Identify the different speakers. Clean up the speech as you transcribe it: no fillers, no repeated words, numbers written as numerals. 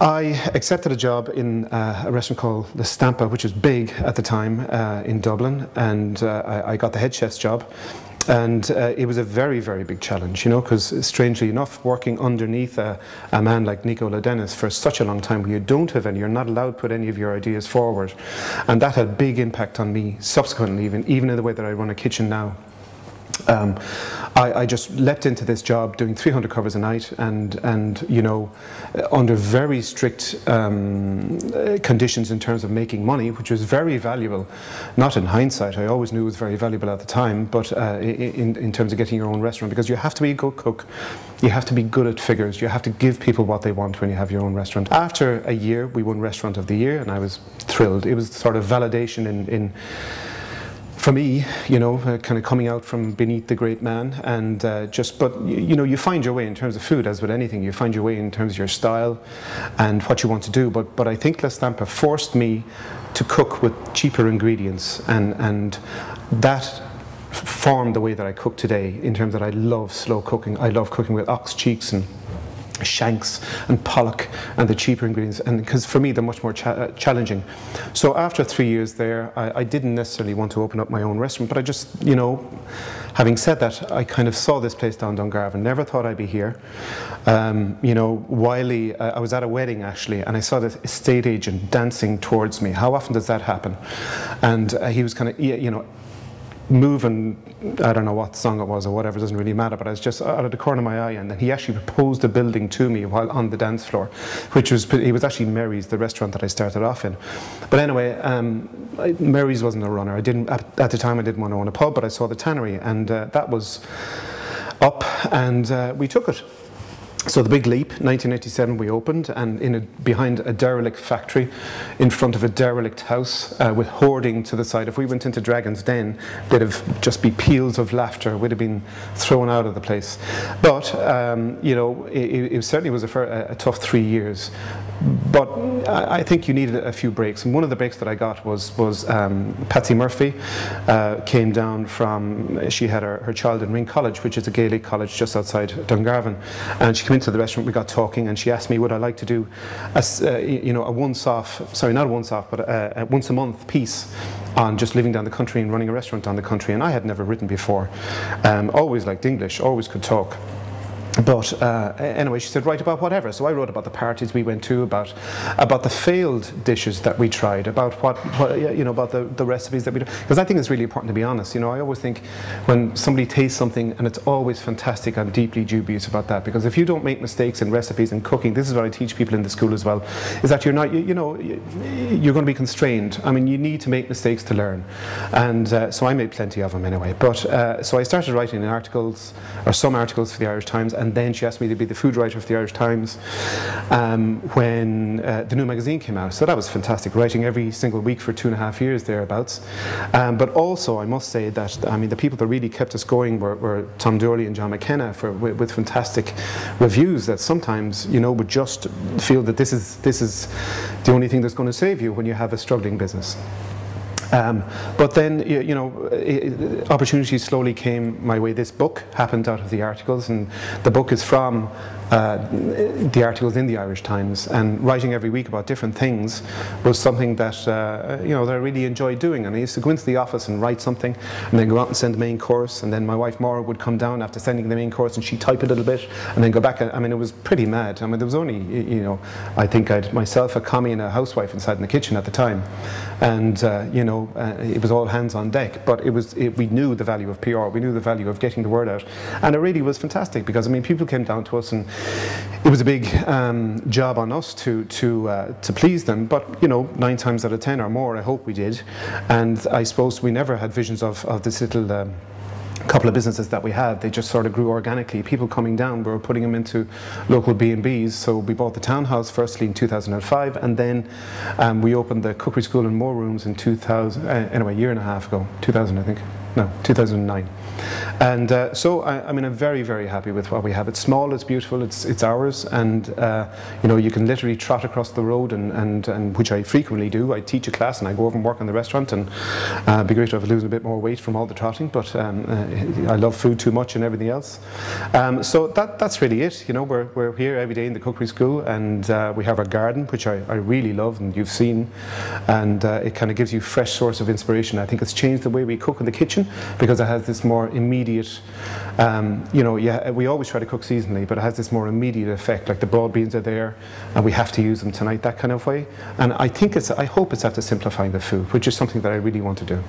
Speaker 1: I accepted a job in a restaurant called the Stampa, which was big at the time in Dublin, and I got the head chef's job. And it was a very, very big challenge, you know, because strangely enough, working underneath a man like Nicola Dennis for such a long time where you don't have any, you're not allowed to put any of your ideas forward. And that had a big impact on me subsequently, even in the way that I run a kitchen now. I just leapt into this job doing 300 covers a night and you know, under very strict conditions in terms of making money, which was very valuable. Not in hindsight, I always knew it was very valuable at the time, but in terms of getting your own restaurant, because you have to be a good cook, you have to be good at figures, you have to give people what they want when you have your own restaurant. After a year, we won Restaurant of the Year, and I was thrilled. It was sort of validation for me, you know, kind of coming out from beneath the great man, and but you know, you find your way in terms of food, as with anything. You find your way in terms of your style and what you want to do. But I think La Stampa forced me to cook with cheaper ingredients, and that formed the way that I cook today. In terms that I love slow cooking. I love cooking with ox cheeks and shanks and pollock and the cheaper ingredients, and because for me they're much more challenging. So after 3 years there, I didn't necessarily want to open up my own restaurant, but I just, you know, having said that, I kind of saw this place down Dungarvan, never thought I'd be here. You know, Wiley, I was at a wedding actually, and I saw this estate agent dancing towards me. How often does that happen? And he was kind of, you know, moving, I don't know what song it was or whatever, doesn't really matter, but I was just out of the corner of my eye, and then he actually proposed a building to me while on the dance floor, which was, it was actually Mary's, the restaurant that I started off in. But anyway, Mary's wasn't a runner. I didn't, at the time I didn't want to own a pub, but I saw the Tannery, and that was up, and we took it. So the big leap, 1987 we opened, and behind a derelict factory, in front of a derelict house, with hoarding to the side. If we went into Dragon's Den, there'd have just be peals of laughter. We'd have been thrown out of the place. But, you know, it certainly was a tough 3 years. But I think you needed a few breaks. And one of the breaks that I got was Patsy Murphy came down from, she had her child in Ring College, which is a Gaelic college just outside Dungarvan. And she came into the restaurant, we got talking, and she asked me would I like to do you know, a once-off, sorry, not a once-off, but a once-a-month piece on just living down the country and running a restaurant down the country. And I had never written before. Always liked English, always could talk. But anyway, she said, write about whatever. So I wrote about the parties we went to, about the failed dishes that we tried, about what you know, about the recipes that we do. Because I think it's really important to be honest. You know, I always think when somebody tastes something and it's always fantastic, I'm deeply dubious about that. Because if you don't make mistakes in recipes and cooking, this is what I teach people in the school as well, is that you're not, you know, you're going to be constrained. I mean, you need to make mistakes to learn. And so I made plenty of them anyway. But so I started writing articles, or some articles for the Irish Times, and then she asked me to be the food writer for the Irish Times when the new magazine came out. So that was fantastic, writing every single week for 2.5 years thereabouts. But also, I must say that, I mean, the people that really kept us going were Tom Dooley and John McKenna with fantastic reviews that sometimes, you know, would just feel that this is the only thing that's going to save you when you have a struggling business. But then, you know, opportunities slowly came my way. This book happened out of the articles, and the book is from the articles in the Irish Times, and writing every week about different things was something that, you know, that I really enjoyed doing. And I used to go into the office and write something, and then go out and send the main course, and then my wife Maura would come down after sending the main course, and she'd type a little bit, and then go back. I mean, it was pretty mad. I mean, there was only, you know, I think I'd myself, a commie, and a housewife inside in the kitchen at the time, and you know, it was all hands on deck. But we knew the value of PR, we knew the value of getting the word out, and it really was fantastic, because I mean, people came down to us, and it was a big job on us to please them. But you know, 9 times out of 10 or more, I hope we did. And I suppose we never had visions of this little couple of businesses that we had. They just sort of grew organically. People coming down, we were putting them into local B&Bs. So we bought the townhouse firstly in 2005, and then we opened the cookery school and more rooms in 2000, anyway, a year and a half ago, 2000 I think. No, 2009. And so I mean, I'm very, very happy with what we have. It's small, it's beautiful, it's ours, and you know, you can literally trot across the road, and which I frequently do. I teach a class and I go over and work in the restaurant, and it'd be great to have lose a bit more weight from all the trotting, but I love food too much and everything else. So that's really it. You know, we're here every day in the cookery school, and we have our garden, which I really love, and you've seen, and it kind of gives you fresh source of inspiration. I think it's changed the way we cook in the kitchen because it has this more immediate, you know, yeah, we always try to cook seasonally, but it has this more immediate effect, like the broad beans are there and we have to use them tonight, that kind of way. And I think I hope it's after simplifying the food, which is something that I really want to do.